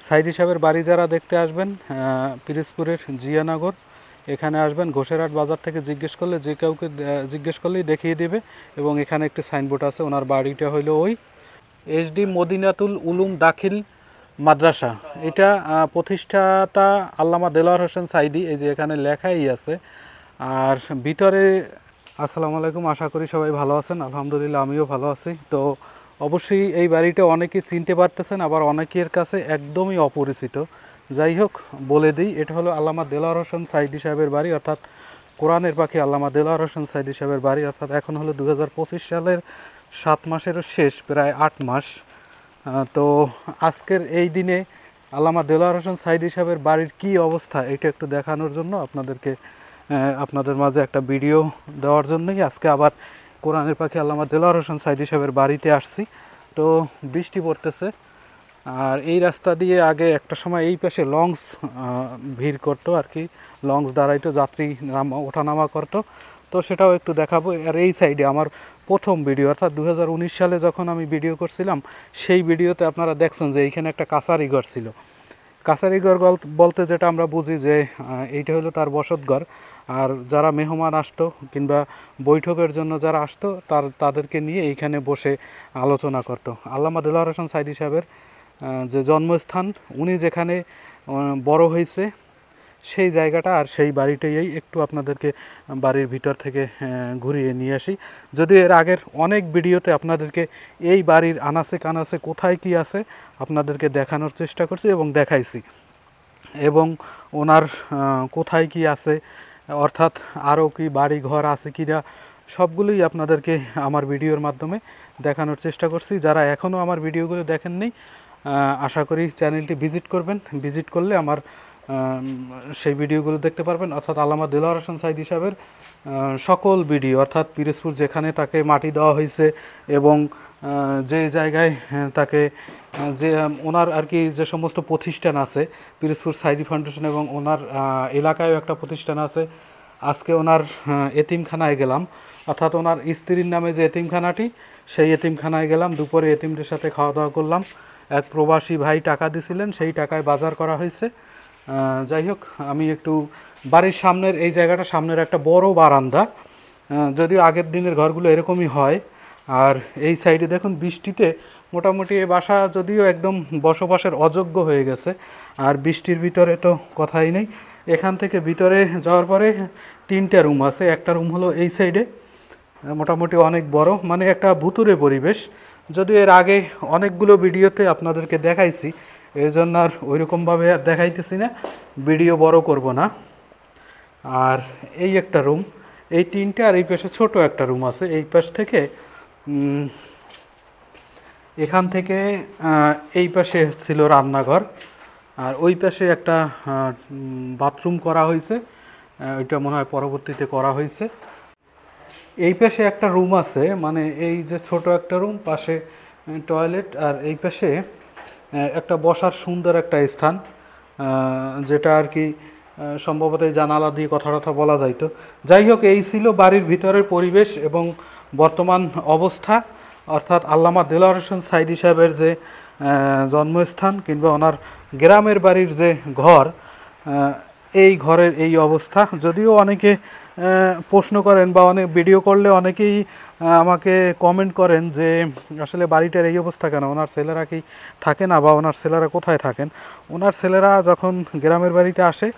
সাইদি সাহেবের বাড়ি যারা দেখতে আসবেন পিরোজপুরের জিয়ানগর, এখানে আসবেন। ঘোষেরহাট বাজার থেকে জিজ্ঞেস করলে যে কাউকে জিজ্ঞেস করলেই দেখিয়ে দেবে। এবং এখানে একটি সাইনবোর্ড আছে, ওনার বাড়িটা হলো ওই এইচডি মদিনাতুল উলুম দাখিল মাদ্রাসা। এটা প্রতিষ্ঠাতা আল্লামা দেলোয়ার হোসেন সাইদি, এই যে এখানে লেখাই আছে। আর ভিতরে আসসালামু আলাইকুম, আশা করি সবাই ভালো আছেন। আলহামদুলিল্লাহ আমিও ভালো আছি। তো অবশ্যই এই বাড়িটা অনেকেই চিনতে পারতেছেন, আবার অনেকের কাছে একদমই অপরিচিত। যাই হোক বলে দিই, এটা হলো আল্লামা দেলোয়ার হোসেন সাইদি সাহেবের বাড়ি, অর্থাৎ কোরআনের পাখি আল্লামা দেলোয়ার হোসেন সাইদি সাহেবের বাড়ি। অর্থাৎ এখন হলো 2025 সালের 7 মাসেরও শেষ, প্রায় 8 মাস। তো আজকের এই দিনে আল্লামা দেলোয়ার হোসেন সাইদি সাহেবের বাড়ির কী অবস্থা, এটা একটু দেখানোর জন্য আপনাদের মাঝে একটা ভিডিও দেওয়ার জন্যই আজকে আবার কোরআনের পাখি আল্লামা দেলোয়ার হোসেন সাইদি সাহেবের বাড়িতে আসছি। তো বৃষ্টি পড়তেছে, আর এই রাস্তা দিয়ে আগে একটা সময় এই পাশে লঞ্চ ভিড় করতো আর কি, লঞ্চ দাঁড়াইতো, যাত্রী ওঠানামা করতো। তো সেটাও একটু দেখাবো। আর এই সাইডে আমার প্রথম ভিডিও, অর্থাৎ 2019 সালে যখন আমি ভিডিও করছিলাম, সেই ভিডিওতে আপনারা দেখছেন যে এইখানে একটা কাছারি ঘর ছিল। কাছারি ঘর বলতে যেটা আমরা বুঝি যে এইটা হলো তার বসত ঘর। আর যারা মেহমান আসতো কিংবা বৈঠকের জন্য যারা আসতো তাদেরকে নিয়ে এইখানে বসে আলোচনা করতো। আল্লামা দেলোয়ার হোসেন সাইদি সাহেবের যে জন্মস্থান, উনি যেখানে বড় হয়েছে সেই জায়গাটা আর সেই বাড়িটাই একটু আপনাদেরকে বাড়ির ভিতর থেকে ঘুরিয়ে নিয়ে আসি। যদিও এর আগের অনেক ভিডিওতে আপনাদেরকে এই বাড়ির আনাচে কানাচে কোথায় কি আছে আপনাদেরকে দেখানোর চেষ্টা করছি এবং দেখাইছি, এবং ওনার কোথায় কি আছে, অর্থাৎ আরও কি বাড়ি ঘর আছে কিনা, সবগুলোই আপনাদেরকে আমার ভিডিওর মাধ্যমে দেখানোর চেষ্টা করছি। যারা এখনও আমার ভিডিওগুলো দেখেননি, আশা করি চ্যানেলটি ভিজিট করবেন। ভিজিট করলে আমার সেই ভিডিওগুলো দেখতে পারবেন। অর্থাৎ আল্লামা দেলোয়ার হোসেন সাইদি সাহেবের সকল ভিডিও, অর্থাৎ পিরোজপুর যেখানে তাকে মাটি দেওয়া হয়েছে এবং যে জায়গায় তাকে যে ওনার আর কি যে সমস্ত প্রতিষ্ঠান আছে, পিরোজপুর সাইদি ফাউন্ডেশন, এবং ওনার এলাকায়ও একটা প্রতিষ্ঠান আছে। আজকে ওনার এতিমখানায় গেলাম, অর্থাৎ ওনার স্ত্রীর নামে যে এতিমখানাটি, সেই এতিমখানায় গেলাম। দুপুরে এতিমদের সাথে খাওয়া দাওয়া করলাম। এক প্রবাসী ভাই টাকা দিছিলেন, সেই টাকায় বাজার করা হয়েছে। যাই হোক, আমি একটু বাড়ির সামনের এই জায়গাটা, সামনের একটা বড় বারান্দা, যদিও আগের দিনের ঘরগুলো এরকমই হয়। আর এই সাইডে দেখুন, বৃষ্টিতে মোটামুটি এই বাসা যদিও একদম বসবাসের অযোগ্য হয়ে গেছে। আর বৃষ্টির ভিতরে তো কথাই নেই। এখান থেকে ভিতরে যাওয়ার পরে 3টা রুম আছে। একটা রুম হলো এই সাইডে, মোটামুটি অনেক বড়, মানে একটা ভুতুরে পরিবেশ। যদিও এর আগে অনেকগুলো ভিডিওতে আপনাদেরকে দেখাইছি, এই জন্য আর ওইরকমভাবে আর দেখাইতেছি না, ভিডিও বড় করব না। আর এই একটা রুম, এই 3টা, আর এই পাশে ছোট একটা রুম আছে। এই পাশ থেকে এখান থেকে এই পাশে ছিল রান্নাঘর, আর ওই পাশে একটা বাথরুম করা হয়েছে, ওইটা মনে হয় পরবর্তীতে করা হয়েছে। এই পাশে একটা রুম আছে, মানে এই যে ছোট একটা রুম, পাশে টয়লেট, আর এই পাশে একটা বসার সুন্দর একটা স্থান, যেটা আর কি সম্ভবত এই জানালা দিয়ে কথা টথা বলা যাইতো। যাই হোক, এই ছিল বাড়ির ভিতরের পরিবেশ এবং বর্তমান অবস্থা। অর্থাৎ আল্লামা দেলোয়ার হোসেন সাইদি সাহেবের যে জন্মস্থান কিংবা ওনার গ্রামের বাড়ির যে ঘর, এই ঘরের এই অবস্থা। যদিও অনেকে প্রশ্ন করেন বা অনেক ভিডিও করলে অনেকেই আমাকে কমেন্ট করেন যে আসলে বাড়িটার এই অবস্থা কেন, ওনার ছেলেরা কি থাকে না, বা ওনার ছেলেরা কোথায় থাকেন। ওনার ছেলেরা যখন গ্রামের বাড়িতে আসে,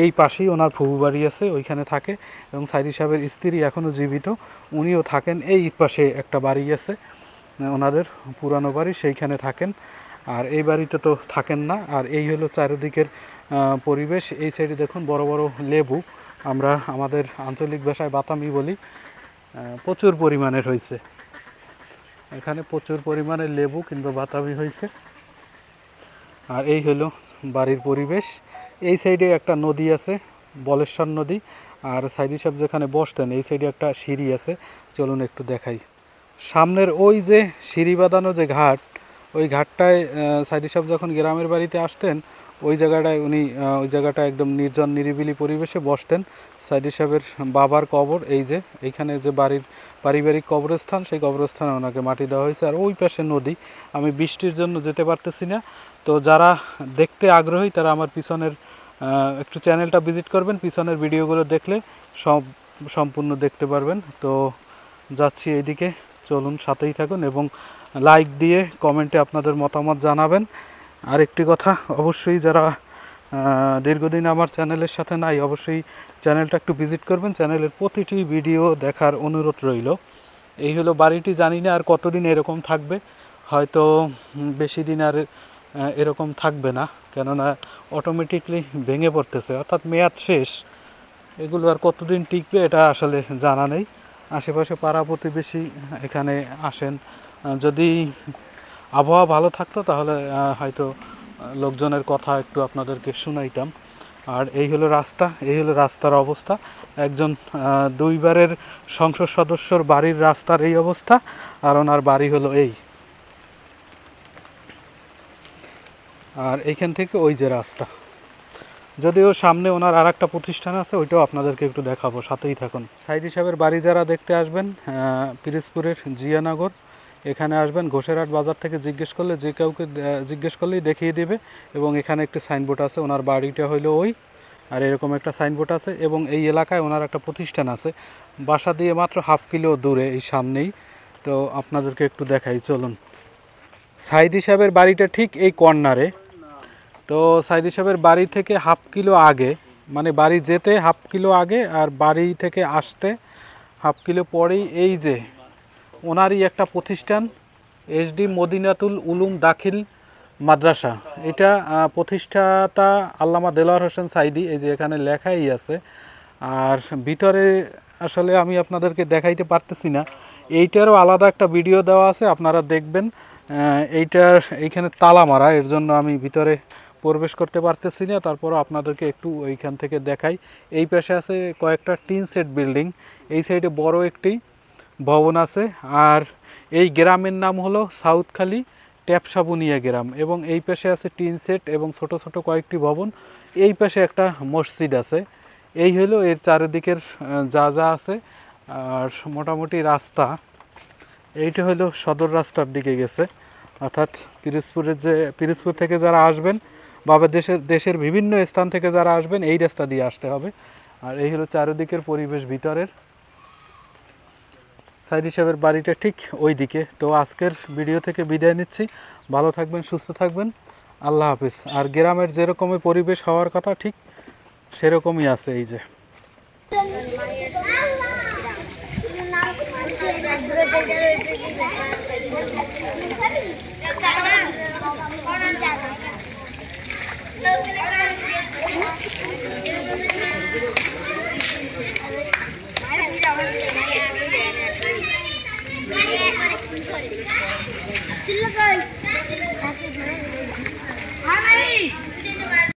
এই পাশেই ওনার ফুফু বাড়ি আছে, ওইখানে থাকে। এবং সাইদি সাহেবের স্ত্রী এখনও জীবিত, উনিও থাকেন। এই পাশে একটা বাড়ি আছে ওনাদের পুরানো বাড়ি, সেইখানে থাকেন। আর এই বাড়িতে তো থাকেন না। আর এই হলো চারিদিকের পরিবেশ। এই সাইডে দেখুন বড় বড় লেবু, আমরা আমাদের আঞ্চলিক ভাষায় বাতামি বলি, প্রচুর পরিমাণের হয়েছে এখানে, প্রচুর পরিমাণের লেবু কিংবা বাতাবি হয়েছে। আর এই হলো বাড়ির পরিবেশ। এই সাইডে একটা নদী আছে, বলেশ্বর নদী। আর সাইদি সাহেব যেখানে বসতেন, এই সাইডে একটা সিঁড়ি আছে, চলুন একটু দেখাই। সামনের ওই যে সিঁড়ি বাঁধানো যে ঘাট, ওই ঘাটটায় সাইদি সাহেব যখন গ্রামের বাড়িতে আসতেন, ওই জায়গাটায় উনি ওই জায়গাটা একদম নির্জন নিরিবিলি পরিবেশে বসতেন। সাইদি সাহেবের বাবার কবর, এই যে এইখানে যে বাড়ির পারিবারিক কবরস্থান, সেই কবরস্থানে ওনাকে মাটি দেওয়া হয়েছে। আর ওই পাশে নদী, আমি বৃষ্টির জন্য যেতে পারতেছি না, তো যারা দেখতে আগ্রহী তারা আমার পিছনের একটু চ্যানেলটা ভিজিট করবেন, পিছনের ভিডিওগুলো দেখলে সম্পূর্ণ দেখতে পারবেন। তো যাচ্ছি এইদিকে, চলুন সাথেই থাকুন এবং লাইক দিয়ে কমেন্টে আপনাদের মতামত জানাবেন। আর একটি কথা, অবশ্যই যারা দীর্ঘদিন আমার চ্যানেলের সাথে নাই অবশ্যই চ্যানেলটা একটু ভিজিট করবেন, চ্যানেলের প্রতিটি ভিডিও দেখার অনুরোধ রইল। এই হলো বাড়িটি, জানি না আর কতদিন এরকম থাকবে, হয়তো বেশি দিন আর এরকম থাকবে না, কেননা অটোমেটিকলি ভেঙে পড়তেছে, অর্থাৎ মেয়াদ শেষ। এগুলো আর কতদিন টিকবে এটা আসলে জানা নেই। আশেপাশে পাড়া প্রতিবেশী এখানে আসেন, যদি আবহাওয়া ভালো থাকতো তাহলে হয়তো লোকজনের কথা একটু আপনাদেরকে শুনাইতাম। আর এই হলো রাস্তা, এই হলো রাস্তার অবস্থা। একজন দুইবারের সংসদ সদস্যর বাড়ির রাস্তার এই অবস্থা, আর ওনার বাড়ি হলো এই। আর এইখান থেকে ওই যে রাস্তা, যদিও সামনে ওনার আর একটা প্রতিষ্ঠান আছে, ওইটাও আপনাদেরকে একটু দেখাবো, সাথেই থাকুন। সাইদি সাহেবের বাড়ি যারা দেখতে আসবেন পিরোজপুরের জিয়ানগর, এখানে আসবেন, ঘোষেরহাট বাজার থেকে জিজ্ঞেস করলে যে কাউকে জিজ্ঞেস করলেই দেখিয়ে দিবে। এবং এখানে একটি সাইনবোর্ড আছে, ওনার বাড়িটা হইলো ওই, আর এরকম একটা সাইনবোর্ড আছে। এবং এই এলাকায় ওনার একটা প্রতিষ্ঠান আছে, বাসা দিয়ে মাত্র হাফ কিলো দূরে, এই সামনেই। তো আপনাদেরকে একটু দেখাই, চলুন। সাইদি সাহেবের বাড়িটা ঠিক এই কর্নারে। তো সাইদি সাহেবের বাড়ি থেকে হাফ কিলো আগে, মানে বাড়ি যেতে হাফ কিলো আগে আর বাড়ি থেকে আসতে হাফ কিলো পরেই এই যে ওনারই একটা প্রতিষ্ঠান, এসডি মদিনাতুল উলুম দাখিল মাদ্রাসা। এটা প্রতিষ্ঠাতা আল্লামা দেলোয়ার হোসেন সাইদি, এই যে এখানে লেখাই আছে। আর ভিতরে আসলে আমি আপনাদেরকে দেখাইতে পারতেছি না, এইটারও আলাদা একটা ভিডিও দেওয়া আছে, আপনারা দেখবেন। এইটার এইখানে তালা মারা, এর জন্য আমি ভিতরে প্রবেশ করতে পারতেছি না, তারপরও আপনাদেরকে একটু ওইখান থেকে দেখাই। এই পাশে আছে কয়েকটা টিন সেট বিল্ডিং, এই সাইডে বড় একটি ভবন আছে। আর এই গ্রামের নাম হলো সাউথখালী ট্যাপসাবুনিয়া গ্রাম। এবং এই পাশে আছে টিন সেট এবং ছোট ছোট কয়েকটি ভবন, এই পাশে একটা মসজিদ আছে। এই হলো এর চারিদিকের যা যা আছে। আর মোটামুটি রাস্তা এইটা হলো সদর রাস্তার দিকে গেছে, অর্থাৎ পিরোজপুর থেকে যারা আসবেন বা দেশের বিভিন্ন স্থান থেকে যারা আসবেন এই রাস্তা দিয়ে আসতে হবে। আর এই হলো চারিদিকের পরিবেশ ভিতরের। সাইদি সাহেবের বাড়িটা ঠিক ওই দিকে। তো আজকের ভিডিও থেকে বিদায় নিচ্ছি, ভালো থাকবেন, সুস্থ থাকবেন, আল্লাহ হাফিজ। আর গ্রামের যেরকমই পরিবেশ হওয়ার কথা ঠিক সেরকমই আছে। এই যে Look, guys.